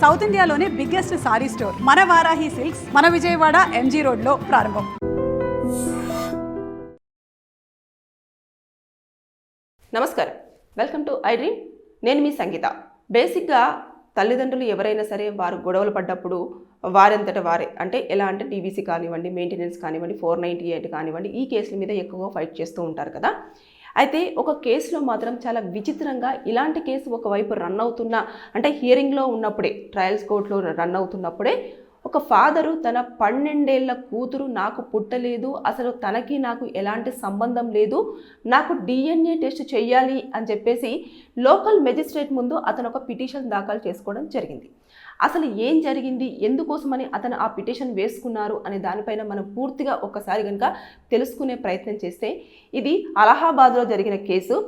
South ఇండియాలోనే biggest sorry store మన Varahi silks మన విజయవాడ ఎంజీ రోడ్లో ప్రారంభం. నమస్కారం, వెల్కమ్ టు ఐ డ్రీమ్. నేను మీ సంగీత. బేసిక్గా తల్లిదండ్రులు ఎవరైనా సరే వారు గొడవలు పడ్డప్పుడు వారంతట వారే, అంటే ఎలా అంటే టీవీసీ కానివ్వండి, మెయింటెనెన్స్ కానివ్వండి, 498 కానివ్వండి, ఈ కేసుల మీద ఎక్కువగా ఫైట్ చేస్తూ ఉంటారు కదా. అయితే ఒక కేసులో మాత్రం చాలా విచిత్రంగా ఇలాంటి కేసు ఒకవైపు రన్ అవుతున్న, అంటే హియరింగ్లో ఉన్నప్పుడే, ట్రయల్స్ కోర్టులో రన్ అవుతున్నప్పుడే ఒక ఫాదరు తన 12 ఏళ్ల కూతురు నాకు పుట్టలేదు, అసలు తనకి నాకు ఎలాంటి సంబంధం లేదు, నాకు DNA టెస్ట్ చేయాలి అని చెప్పేసి లోకల్ మెజిస్ట్రేట్ ముందు అతను ఒక పిటిషన్ దాఖలు చేసుకోవడం జరిగింది. అసలు ఏం జరిగింది, ఎందుకోసమని అతను ఆ పిటిషన్ వేసుకున్నారు అనే దానిపైన మనం పూర్తిగా ఒక్కసారి కనుక తెలుసుకునే ప్రయత్నం చేస్తే, ఇది అలహాబాద్లో జరిగిన కేసు.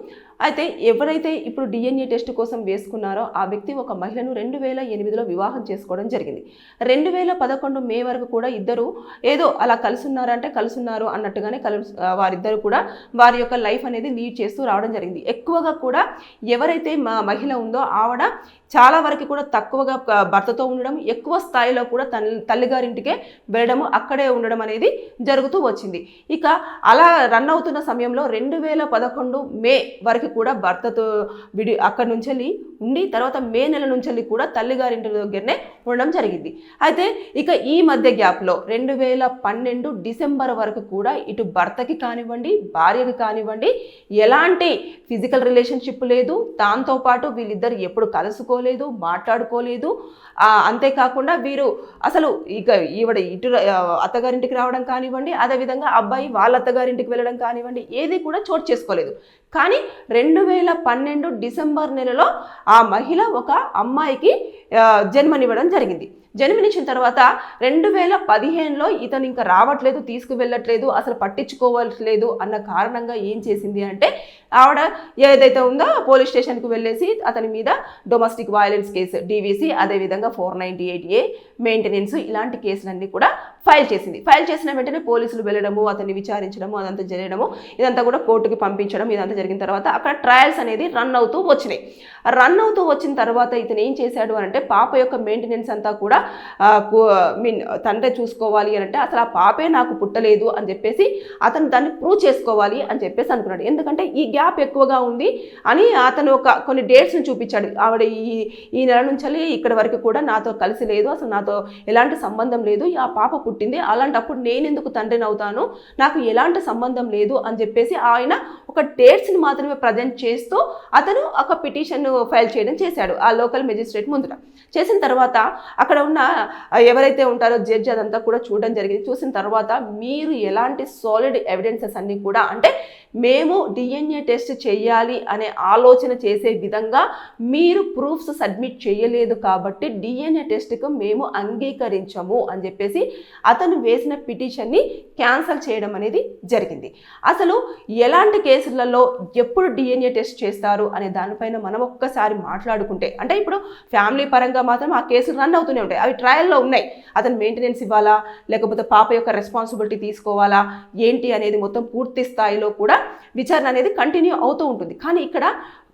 అయితే ఎవరైతే ఇప్పుడు DNA టెస్ట్ కోసం వేసుకున్నారో ఆ వ్యక్తి ఒక మహిళను 2008లో వివాహం చేసుకోవడం జరిగింది. 2011 మే వరకు కూడా ఇద్దరు ఏదో అలా కలుసున్నారు అన్నట్టుగానే వారిద్దరు కూడా వారి యొక్క లైఫ్ అనేది లీడ్ చేస్తూ రావడం జరిగింది. ఎక్కువగా కూడా ఎవరైతే మహిళ ఉందో ఆవిడ చాలా వరకు కూడా తక్కువగా భర్తతో ఉండడం, ఎక్కువ స్థాయిలో కూడా తల్లిగారింటికే వెళ్ళడము, అక్కడే ఉండడం అనేది జరుగుతూ వచ్చింది. ఇక అలా రన్ అవుతున్న సమయంలో 2011 మే వరకు కూడా భర్తతో అక్కడి నుంచి ఉండి తర్వాత మే నెల నుంచి కూడా తల్లిగారింటి దగ్గరనే ఉండడం జరిగింది. అయితే ఇక ఈ మధ్య గ్యాప్లో 2012 డిసెంబర్ వరకు కూడా ఇటు భర్తకి కానివ్వండి, భార్యకి కానివ్వండి ఎలాంటి ఫిజికల్ రిలేషన్షిప్ లేదు. దాంతోపాటు వీళ్ళిద్దరు ఎప్పుడు కలుసుకోలేదు, మాట్లాడుకోలేదు. అంతేకాకుండా వీరు అసలు ఇక ఈవిడ ఇటు అత్తగారింటికి రావడం కానివ్వండి, అదేవిధంగా అబ్బాయి వాళ్ళ అత్తగారింటికి వెళ్ళడం కానివ్వండి, ఏది కూడా చోటు చేసుకోలేదు. కానీ 2012 డిసెంబర్ నెలలో ఆ మహిళ ఒక అమ్మాయికి జన్మనివ్వడం జరిగింది. జన్మనిచ్చిన తర్వాత 2015లో ఇతను ఇంకా రావట్లేదు, తీసుకువెళ్ళట్లేదు, అసలు పట్టించుకోవట్లేదు అన్న కారణంగా ఏం చేసింది అంటే, ఆవిడ ఏదైతే ఉందో పోలీస్ స్టేషన్కి వెళ్ళేసి అతని మీద డొమెస్టిక్ వైలెన్స్ కేసు DVC, అదేవిధంగా 498A మెయింటెనెన్స్ ఇలాంటి కేసులన్నీ కూడా ఫైల్ చేసింది. ఫైల్ చేసిన వెంటనే పోలీసులు వెళ్ళడము, అతన్ని విచారించడము, అదంతా జరగడము, ఇదంతా కూడా కోర్టుకి పంపించడం, ఇదంతా జరిగిన తర్వాత అక్కడ ట్రయల్స్ అనేది రన్ అవుతూ వచ్చినాయి. రన్ అవుతూ వచ్చిన తర్వాత ఇతను ఏం చేశాడు అని అంటే, పాప యొక్క మెయింటెనెన్స్ అంతా కూడా తండ్రి చూసుకోవాలి అని అంటే, అసలు ఆ పాపే నాకు పుట్టలేదు అని చెప్పేసి అతను దాన్ని ప్రూవ్ చేసుకోవాలి అని చెప్పేసి అనుకున్నాడు. ఎందుకంటే ఈ గ్యాప్ ఎక్కువగా ఉంది అని అతను కొన్ని డేట్స్ని చూపించాడు. ఆవిడ ఈ నెల నుంచి ఇక్కడ వరకు కూడా నాతో కలిసి లేదు, అసలు నాతో ఎలాంటి సంబంధం లేదు, ఆ పాప పుట్టింది, అలాంటప్పుడు నేను ఎందుకు తండ్రిని అవుతాను, నాకు ఎలాంటి సంబంధం లేదు అని చెప్పేసి ఆయన ఒక డేట్స్ని మాత్రమే ప్రజెంట్ చేస్తూ అతను ఒక పిటిషన్ ఫైల్ చేయడం చేశాడు ఆ లోకల్ మెజిస్ట్రేట్ ముందుట. చేసిన తర్వాత అక్కడ ఉన్న ఎవరైతే ఉంటారో జడ్జి అదంతా కూడా చూడడం జరిగింది. చూసిన తర్వాత మీరు ఎలాంటి సాలిడ్ ఎవిడెన్సెస్ అన్నీ కూడా, అంటే మేము DNA టెస్ట్ చేయాలి అనే ఆలోచన చేసే విధంగా మీరు ప్రూఫ్స్ సబ్మిట్ చేయలేదు కాబట్టి DNA టెస్ట్కు మేము అంగీకరించము అని చెప్పేసి అతను వేసిన పిటిషన్ని క్యాన్సల్ చేయడం అనేది జరిగింది. అసలు ఎలాంటి కేసులలో ఎప్పుడు DNA టెస్ట్ చేస్తారు అనే దానిపైన మనం ఒక్కసారి మాట్లాడుకుంటే, అంటే ఇప్పుడు ఫ్యామిలీ పరంగా మాత్రం ఆ కేసులు రన్ అవుతూనే ఉంటాయి, అవి ట్రయల్లో ఉన్నాయి. అతను మెయింటెనెన్స్ ఇవ్వాలా, లేకపోతే పాప యొక్క రెస్పాన్సిబిలిటీ తీసుకోవాలా ఏంటి అనేది మొత్తం పూర్తి స్థాయిలో కూడా విచారణ అనేది కంటిన్యూ అవుతూ ఉంటుంది. కానీ ఇక్కడ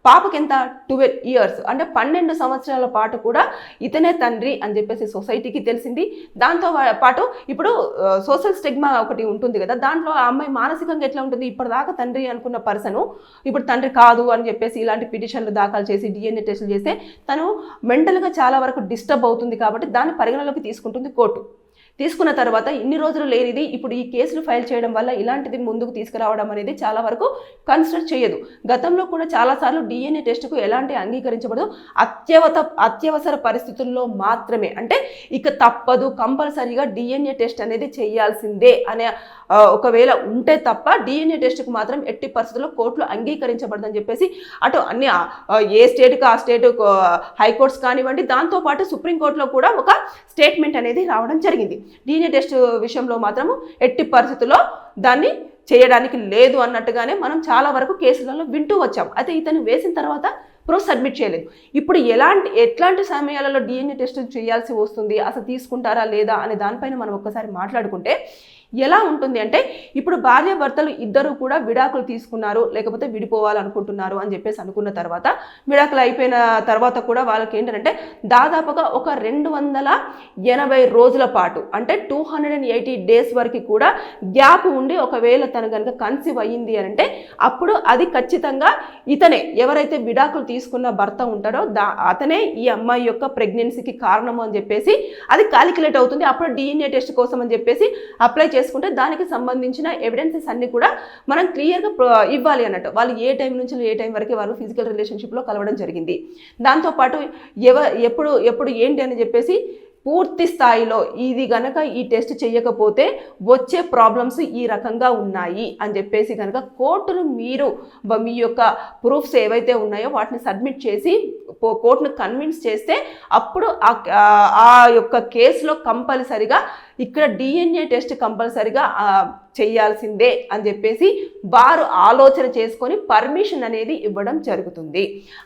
పాపకి ఎంత 12 ఇయర్స్, అంటే 12 సంవత్సరాల పాటు కూడా ఇతనే తండ్రి అని చెప్పేసి సొసైటీకి తెలిసింది. దాంతో పాటు ఇప్పుడు సోషల్ స్టిగ్మా ఒకటి ఉంటుంది కదా, దాంట్లో ఆ అమ్మాయి మానసికంగా ఎట్లా ఉంటుంది, ఇప్పటిదాకా తండ్రి అనుకున్న పర్సను ఇప్పుడు తండ్రి కాదు అని చెప్పేసి ఇలాంటి పిటిషన్లు దాఖలు చేసి DNA టెస్టులు చేస్తే తను మెంటల్గా చాలా వరకు డిస్టర్బ్ అవుతుంది. కాబట్టి దాన్ని పరిగణలోకి తీసుకుంటుంది కోర్టు. తీసుకున్న తర్వాత ఇన్ని రోజులు లేనిది ఇప్పుడు ఈ కేసులు ఫైల్ చేయడం వల్ల ఇలాంటిది ముందుకు తీసుకురావడం అనేది చాలా వరకు కన్సిడర్ చేయదు. గతంలో కూడా చాలాసార్లు DNA టెస్ట్కు ఎలాంటి అంగీకరించబడదు, అత్యవసర పరిస్థితుల్లో మాత్రమే, అంటే ఇక తప్పదు కంపల్సరీగా DNA టెస్ట్ అనేది చేయాల్సిందే అనే ఒకవేళ ఉంటే తప్ప DNA టెస్ట్కు మాత్రం ఎట్టి పరిస్థితుల్లో కోర్టులో అంగీకరించబడదని చెప్పేసి అటు అన్ని ఏ స్టేట్కి ఆ స్టేట్ హైకోర్ట్స్ కానివ్వండి, దాంతోపాటు సుప్రీంకోర్టులో కూడా ఒక స్టేట్మెంట్ అనేది రావడం జరిగింది. DNA టెస్ట్ విషయంలో మాత్రము ఎట్టి పరిస్థితుల్లో దాన్ని చేయడానికి లేదు అన్నట్టుగానే మనం చాలా వరకు కేసులలో వింటూ వచ్చాం. అయితే ఇతను వేసిన తర్వాత ప్రూఫ్ సబ్మిట్ చేయలేదు. ఇప్పుడు ఎట్లాంటి సమయాలలో DNA టెస్ట్ చేయాల్సి వస్తుంది, అసలు తీసుకుంటారా లేదా అనే దానిపైన మనం ఒక్కసారి మాట్లాడుకుంటే, ఎలా ఉంటుంది అంటే ఇప్పుడు భార్యాభర్తలు ఇద్దరు కూడా విడాకులు తీసుకున్నారు, లేకపోతే విడిపోవాలనుకుంటున్నారు అని చెప్పేసి అనుకున్న తర్వాత విడాకులు అయిపోయిన తర్వాత కూడా వాళ్ళకి ఏంటంటే దాదాపుగా ఒక 280 రోజుల పాటు అంటే 280 డేస్ వరకు కూడా గ్యాప్ ఉండి ఒకవేళ తను కనుక కన్సీవ్ అయ్యింది అని అంటే అప్పుడు అది ఖచ్చితంగా ఇతనే ఎవరైతే విడాకులు తీసుకున్న భర్త ఉంటాడో అతనే ఈ అమ్మాయి యొక్క ప్రెగ్నెన్సీకి కారణము అని చెప్పేసి అది క్యాలిక్యులేట్ అవుతుంది. అప్పుడు DNA టెస్ట్ కోసం అని చెప్పేసి అప్లై చేసుకుంటే దానికి సంబంధించిన ఎవిడెన్సెస్ అన్ని కూడా మనం క్లియర్గా ఇవ్వాలి అన్నట్టు. వాళ్ళు ఏ టైం నుంచి ఏ టైం వరకు వాళ్ళు ఫిజికల్ రిలేషన్షిప్లో కలవడం జరిగింది, దాంతోపాటు ఎప్పుడు ఏంటి అని చెప్పేసి పూర్తి స్థాయిలో ఇది గనక ఈ టెస్ట్ చేయకపోతే వచ్చే ప్రాబ్లమ్స్ ఈ రకంగా ఉన్నాయి అని చెప్పేసి కనుక కోర్టును మీరు మీ యొక్క ప్రూఫ్స్ ఏవైతే ఉన్నాయో వాటిని సబ్మిట్ చేసి కోర్టును కన్విన్స్ చేస్తే అప్పుడు ఆ యొక్క కేసులో కంపల్సరిగా ఇక్కడ DNA టెస్ట్ కంపల్సరిగా చేయాల్సిందే అని చెప్పేసి వారు ఆలోచన చేసుకొని పర్మిషన్ అనేది ఇవ్వడం జరుగుతుంది.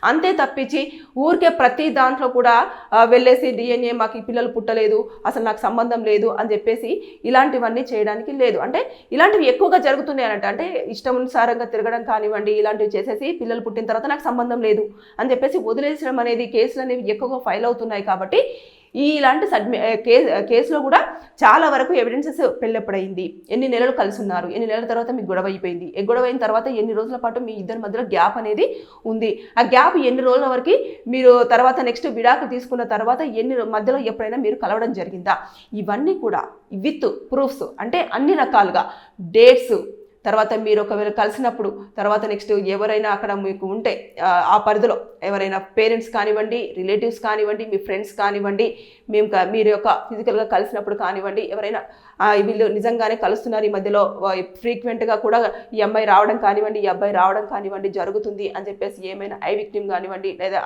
అంతే తప్పించి ఊరికే ప్రతి దాంట్లో కూడా వెళ్ళేసి DNA మాకు ఈ పిల్లలు పుట్టలేదు, అసలు నాకు సంబంధం లేదు అని చెప్పేసి ఇలాంటివన్నీ చేయడానికి లేదు. అంటే ఇలాంటివి ఎక్కువగా జరుగుతున్నాయి అన్నట్టు. అంటే ఇష్టానుసారంగా తిరగడం కానివ్వండి, ఇలాంటివి చేసేసి పిల్లలు పుట్టిన తర్వాత నాకు సంబంధం లేదు అని చెప్పేసి వదిలేసడం అనేది కేసులు అనేవి ఎక్కువగా ఫైల్ అవుతున్నాయి. కాబట్టి ఇలాంటి కేసులో కూడా చాలా వరకు ఎవిడెన్సెస్ పెళ్ళెప్పుడైంది, ఎన్ని నెలలు కలిసి ఉన్నారు, ఎన్ని నెలల తర్వాత మీకు గొడవ అయిపోయింది, గొడవ అయిన తర్వాత ఎన్ని రోజుల పాటు మీ ఇద్దరి మధ్యలో గ్యాప్ అనేది ఉంది, ఆ గ్యాప్ ఎన్ని రోజుల వరకు మీరు తర్వాత నెక్స్ట్ విడాకులు తీసుకున్న తర్వాత ఎన్ని మధ్యలో ఎప్పుడైనా మీరు కలవడం జరిగిందా, ఇవన్నీ కూడా విత్ ప్రూఫ్స్ అంటే అన్ని రకాలుగా డేట్స్, తర్వాత మీరు ఒకవేళ కలిసినప్పుడు తర్వాత నెక్స్ట్ ఎవరైనా అక్కడ మీకు ఉంటే ఆ పరిధిలో ఎవరైనా పేరెంట్స్ కానివ్వండి, రిలేటివ్స్ కానివ్వండి, మీ ఫ్రెండ్స్ కానివ్వండి, మీరు యొక్క ఫిజికల్గా కలిసినప్పుడు కానివ్వండి, ఎవరైనా వీళ్ళు నిజంగానే కలుస్తున్నారు ఈ మధ్యలో ఫ్రీక్వెంట్గా కూడా ఈ అమ్మాయి రావడం కానివ్వండి, ఈ అబ్బాయి రావడం కానివ్వండి జరుగుతుంది అని చెప్పేసి ఏమైనా ఐ విక్టిమ్ కానివ్వండి, లేదా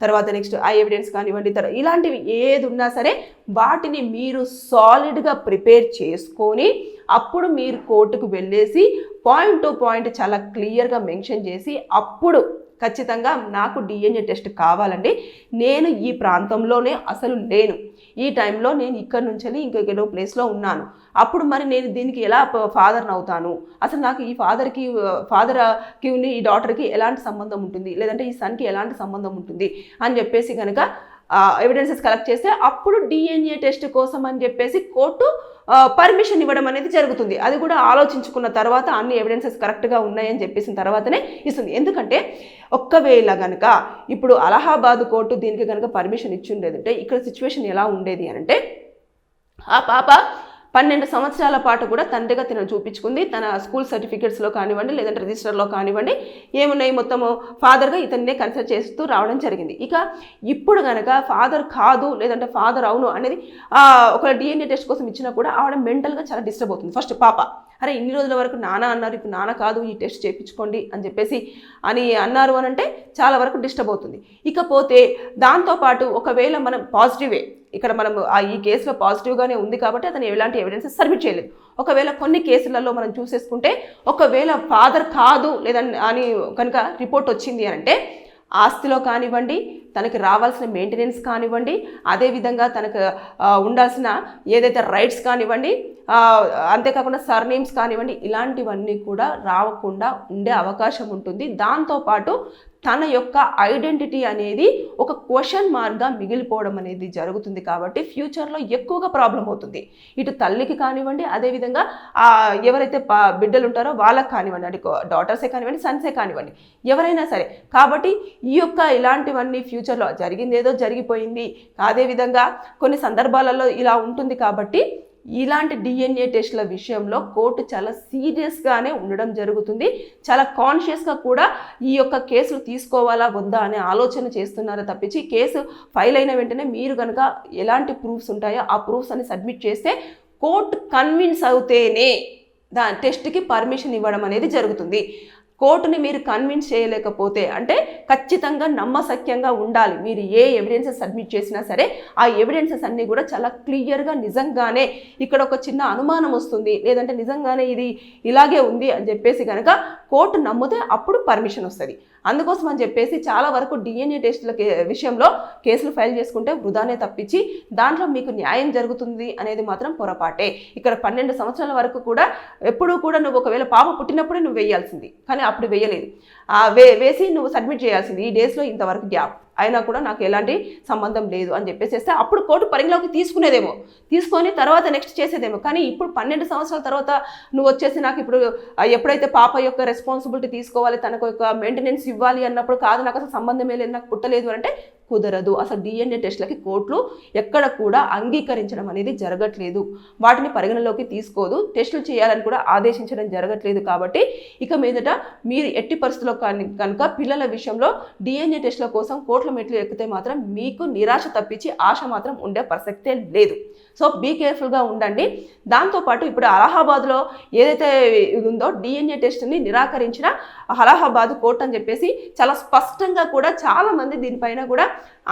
తర్వాత నెక్స్ట్ ఐ ఎవిడెన్స్ కానివ్వండి, ఇలాంటివి ఏది ఉన్నా సరే వాటిని మీరు సాలిడ్గా ప్రిపేర్ చేసుకొని అప్పుడు మీరు కోర్టుకు వెళ్ళేసి పాయింట్ టు పాయింట్ చాలా క్లియర్గా మెన్షన్ చేసి అప్పుడు ఖచ్చితంగా నాకు DNA టెస్ట్ కావాలండి, నేను ఈ ప్రాంతంలోనే అసలు లేను, ఈ టైంలో నేను ఇక్కడి నుంచి ఇంకొక ప్లేస్లో ఉన్నాను, అప్పుడు మరి నేను దీనికి ఎలా ఫాదర్ని అవుతాను, అసలు నాకు ఈ ఫాదర్కి ఈ డాటర్కి ఎలాంటి సంబంధం ఉంటుంది, లేదంటే ఈ సన్కి ఎలాంటి సంబంధం ఉంటుంది అని చెప్పేసి కనుక ఎవిడెన్సెస్ కలెక్ట్ చేస్తే అప్పుడు DNA టెస్ట్ కోసం అని చెప్పేసి కోర్టు పర్మిషన్ ఇవ్వడం అనేది జరుగుతుంది. అది కూడా ఆలోచించుకున్న తర్వాత అన్ని ఎవిడెన్సెస్ కరెక్ట్గా ఉన్నాయని చెప్పేసిన తర్వాతనే ఇస్తుంది. ఎందుకంటే ఒక్కవేళ కనుక ఇప్పుడు అలహాబాద్ కోర్టు దీనికి కనుక పర్మిషన్ ఇచ్చి ఉండేదంటే ఇక్కడ సిచ్యువేషన్ ఎలా ఉండేది అని అంటే ఆ పాప 12 సంవత్సరాల పాటు కూడా తండ్రిగా తిన చూపించుకుంది. తన స్కూల్ సర్టిఫికేట్స్లో కానివ్వండి, లేదంటే రిజిస్టర్లో కానివ్వండి ఏమున్నాయి మొత్తము ఫాదర్గా ఇతన్నే కన్సిడర్ చేస్తూ రావడం జరిగింది. ఇక ఇప్పుడు కనుక ఫాదర్ కాదు లేదంటే ఫాదర్ అవును అనేది ఒక DNA టెస్ట్ కోసం ఇచ్చినా కూడా ఆవిడ మెంటల్గా చాలా డిస్టర్బ్ అవుతుంది. ఫస్ట్ పాప అరే ఇన్ని రోజుల వరకు నాన్న అన్నారు, ఇప్పుడు నాన్న కాదు ఈ టెస్ట్ చేయించుకోండి అని చెప్పేసి అన్నారు అని అంటే చాలా వరకు డిస్టర్బ్ అవుతుంది. ఇకపోతే దాంతోపాటు ఒకవేళ మనం పాజిటివే ఇక్కడ మనం ఈ కేసులో పాజిటివ్గానే ఉంది కాబట్టి అతను ఎలాంటి ఎవిడెన్సెస్ సబ్మిట్ చేయలేదు. ఒకవేళ కొన్ని కేసులలో మనం చూసేసుకుంటే ఒకవేళ ఫాదర్ కాదు లేదని అని కనుక రిపోర్ట్ వచ్చింది అని అంటే ఆస్తిలో కానివ్వండి, తనకి రావాల్సిన మెయింటెనెన్స్ కానివ్వండి, అదేవిధంగా తనకు ఉండాల్సిన ఏదైతే రైట్స్ కానివ్వండి, అంతేకాకుండా సర్నేమ్స్ కానివ్వండి, ఇలాంటివన్నీ కూడా రాకుండా ఉండే అవకాశం ఉంటుంది. దాంతోపాటు తన యొక్క ఐడెంటిటీ అనేది ఒక క్వశ్చన్ మార్క్గా మిగిలిపోవడం అనేది జరుగుతుంది. కాబట్టి ఫ్యూచర్లో ఎక్కువగా ప్రాబ్లం అవుతుంది. ఇటు తల్లికి కానివ్వండి, అదేవిధంగా ఎవరైతే బిడ్డలు ఉంటారో వాళ్ళకి కానివ్వండి, అంటే డాటర్సే కానివ్వండి, సన్సే కానివ్వండి, ఎవరైనా సరే. కాబట్టి ఈ యొక్క ఇలాంటివన్నీ ఫ్యూచర్లో జరిగిందేదో జరిగిపోయింది, అదేవిధంగా కొన్ని సందర్భాలలో ఇలా ఉంటుంది. కాబట్టి ఇలాంటి DNA టెస్ట్ల విషయంలో కోర్టు చాలా సీరియస్గానే ఉండడం జరుగుతుంది. చాలా కాన్షియస్గా కూడా ఈ యొక్క కేసులు తీసుకోవాలా వద్దా అనే ఆలోచన చేస్తున్నారో తప్పించి కేసు ఫైల్ అయిన వెంటనే మీరు కనుక ఎలాంటి ప్రూఫ్స్ ఉంటాయో ఆ ప్రూఫ్స్ అని సబ్మిట్ చేస్తే కోర్టు కన్విన్స్ అవుతేనే టెస్ట్కి పర్మిషన్ ఇవ్వడం అనేది జరుగుతుంది. కోర్టుని మీరు కన్విన్స్ చేయలేకపోతే అంటే ఖచ్చితంగా నమ్మశక్యంగా ఉండాలి. మీరు ఏ ఎవిడెన్సెస్ సబ్మిట్ చేసినా సరే ఆ ఎవిడెన్సెస్ అన్నీ కూడా చాలా క్లియర్గా నిజంగానే ఇక్కడ ఒక చిన్న అనుమానం వస్తుంది, లేదంటే నిజంగానే ఇది ఇలాగే ఉంది అని చెప్పేసి కనుక కోర్టు నమ్మితే అప్పుడు పర్మిషన్ వస్తుంది. అందుకోసం అని చెప్పేసి చాలా వరకు డిఎన్ఏ టెస్టుల విషయంలో కేసులు ఫైల్ చేసుకుంటే వృధానే తప్పించి దాంట్లో మీకు న్యాయం జరుగుతుంది అనేది మాత్రం పొరపాటే. ఇక్కడ 12 సంవత్సరాల వరకు కూడా ఎప్పుడూ కూడా నువ్వు ఒకవేళ పాప పుట్టినప్పుడే నువ్వు వేయాల్సింది, కానీ అప్పుడు వేయలేదు. వేసి నువ్వు సబ్మిట్ చేయాల్సింది. ఈ డేస్లో ఇంతవరకు గ్యాప్ అయినా కూడా నాకు ఎలాంటి సంబంధం లేదు అని చెప్పేసి అప్పుడు కోర్టు పరిగణలోకి తీసుకునేదేమో, తీసుకొని తర్వాత నెక్స్ట్ చేసేదేమో. కానీ ఇప్పుడు 12 సంవత్సరాల తర్వాత నువ్వు వచ్చేసి నాకు ఇప్పుడు ఎప్పుడైతే పాప యొక్క రెస్పాన్సిబిలిటీ తీసుకోవాలి, తనకు యొక్క మెయింటెనెన్స్ ఇవ్వాలి అన్నప్పుడు కాదు నాకు అసలు సంబంధమే లేదు, నాకు పుట్టలేదు అంటే కుదరదు. అసలు డిఎన్ఏ టెస్ట్లకి కోర్టులు ఎక్కడ కూడా అంగీకరించడం అనేది జరగట్లేదు, వాటిని పరిగణలోకి తీసుకోదు, టెస్టులు చేయాలని కూడా ఆదేశించడం జరగట్లేదు. కాబట్టి ఇక మీదట మీరు ఎట్టి పరిస్థితుల్లో కనుక పిల్లల విషయంలో డిఎన్ఏ టెస్టుల కోసం కోర్టుల మెట్లు ఎక్కితే మాత్రం మీకు నిరాశ తప్పించి ఆశ మాత్రం ఉండే ప్రసక్తే లేదు. సో బీ కేర్ఫుల్గా ఉండండి. దాంతోపాటు ఇప్పుడు అలహాబాద్లో ఏదైతే ఇది ఉందో డిఎన్ఏ టెస్ట్ని నిరాకరించిన అలహాబాద్ కోర్టు అని చెప్పేసి చాలా స్పష్టంగా కూడా చాలామంది దీనిపైన కూడా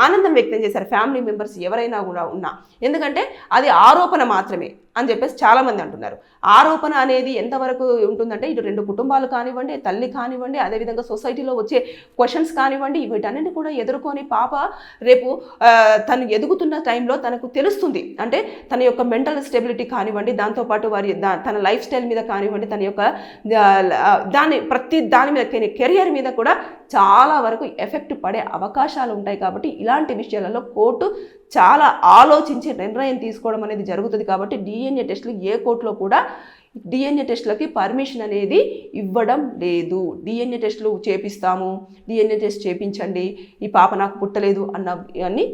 ఆనందం వ్యక్తం చేశారు, ఫ్యామిలీ మెంబర్స్ ఎవరైనా కూడా ఉన్నా. ఎందుకంటే అది ఆరోపణ మాత్రమే అని చెప్పేసి చాలామంది అంటున్నారు. ఆరోపణ అనేది ఎంతవరకు ఉంటుందంటే ఇటు 2 కుటుంబాలు కానివ్వండి, తల్లి కానివ్వండి, అదేవిధంగా సొసైటీలో వచ్చే క్వశ్చన్స్ కానివ్వండి, వీటన్నిటి కూడా ఎదుర్కొని పాప రేపు తను ఎదుగుతున్న టైంలో తనకు తెలుస్తుంది. అంటే తన యొక్క మెంటల్ స్టెబిలిటీ కానివ్వండి, దాంతోపాటు తన లైఫ్ స్టైల్ మీద కానివ్వండి, తన యొక్క ప్రతి దాని మీద కెరియర్ మీద కూడా చాలా వరకు ఎఫెక్ట్ పడే అవకాశాలు ఉంటాయి. కాబట్టి ఇలాంటి విషయాలలో కోర్టు చాలా ఆలోచించి నిర్ణయం తీసుకోవడం అనేది జరుగుతుంది. కాబట్టి డిఎన్ఏ టెస్టులు ఏ కోర్టులో కూడా డిఎన్ఏ టెస్టులకి పర్మిషన్ అనేది ఇవ్వడం లేదు. డిఎన్ఏ టెస్టులు చేపిస్తాము, డిఎన్ఏ టెస్ట్ చేపించండి, ఈ పాప నాకు పుట్టలేదు అన్నీ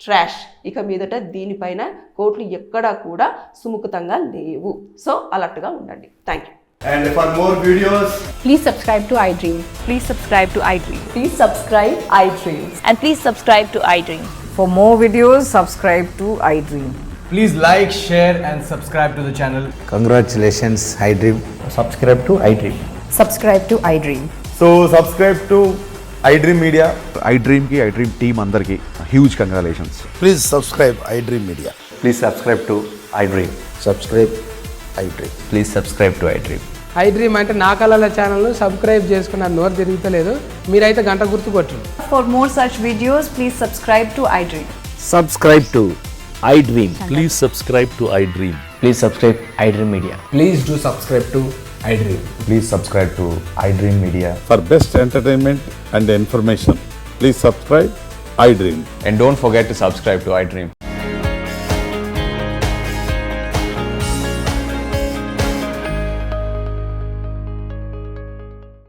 ట్రాష్. ఇక మీదట దీనిపైన కోర్టులు ఎక్కడా కూడా సుముఖతంగా లేవు. సో అలర్ట్గా ఉండండి. Thank you. And for more videos, Please subscribe to iDream. Please subscribe to iDream. Please subscribe iDream. And please subscribe to iDream. For more videos, subscribe to iDream. please like, share and subscribe to the channel. Congratulations, iDream. Subscribe to iDream. Subscribe to iDream. So subscribe to iDream Media. iDream ki iDream team andarki huge congratulations. Please subscribe iDream Media. Please subscribe to iDream. Subscribe iDream. Please subscribe to iDream. iDream అంటే నా కళల ఛానల్ను subscribe చేసుకున్న నోరు తిరుగుతలేదు, మీరైతే గంట గుర్తు కొట్టండి. For more such videos, please subscribe to iDream. Subscribe to iDream. Please subscribe to iDream. Please subscribe iDream Media. Please do subscribe to iDream. Please subscribe to iDream Media. For best entertainment and information, please subscribe iDream. And don't forget to subscribe to iDream.